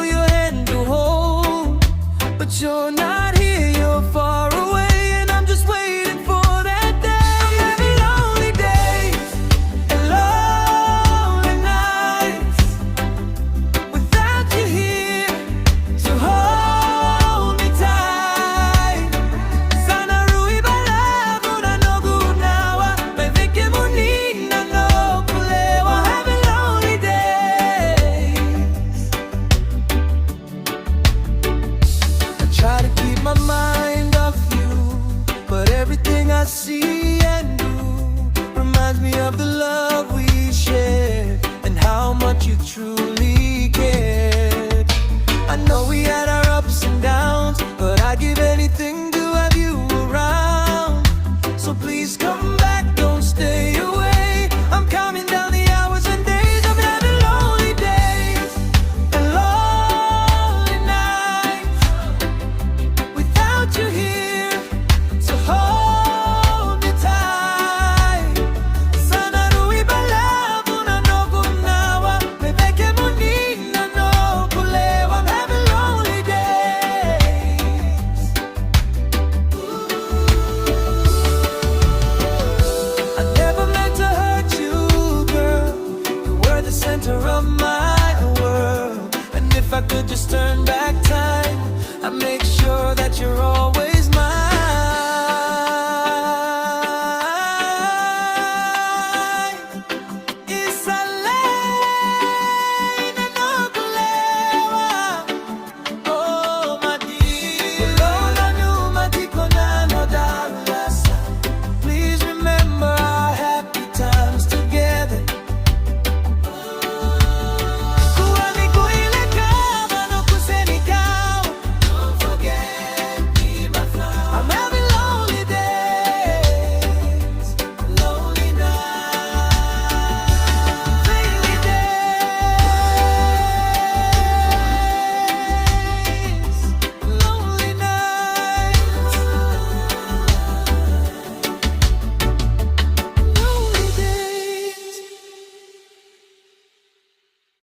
for your hand to hold, but you're not here, you're far away, and I'm just waiting for that day. I'm having lonely days and lonely nights without you here to hold me tight. Sana rui balavu na nogu nawa, baby ke muni na no kulewa. Having lonely days. I try to keep my mind off you, but everything I see and do reminds me of the love we shared and how much you truly cared. I know we had our ups and downs, but I'd give anything to have you around. So please come back, don't stay away. I'm counting down the hours and days of having lonely days and lonely nights without you here to hold me tight. Sana rui balavu na nogu nawa, baby ke muni na no kulewa. I'm having lonely days. I never meant to hurt you, girl. You were the center of my world, and if I could just turn back time, I'd make sure that you're always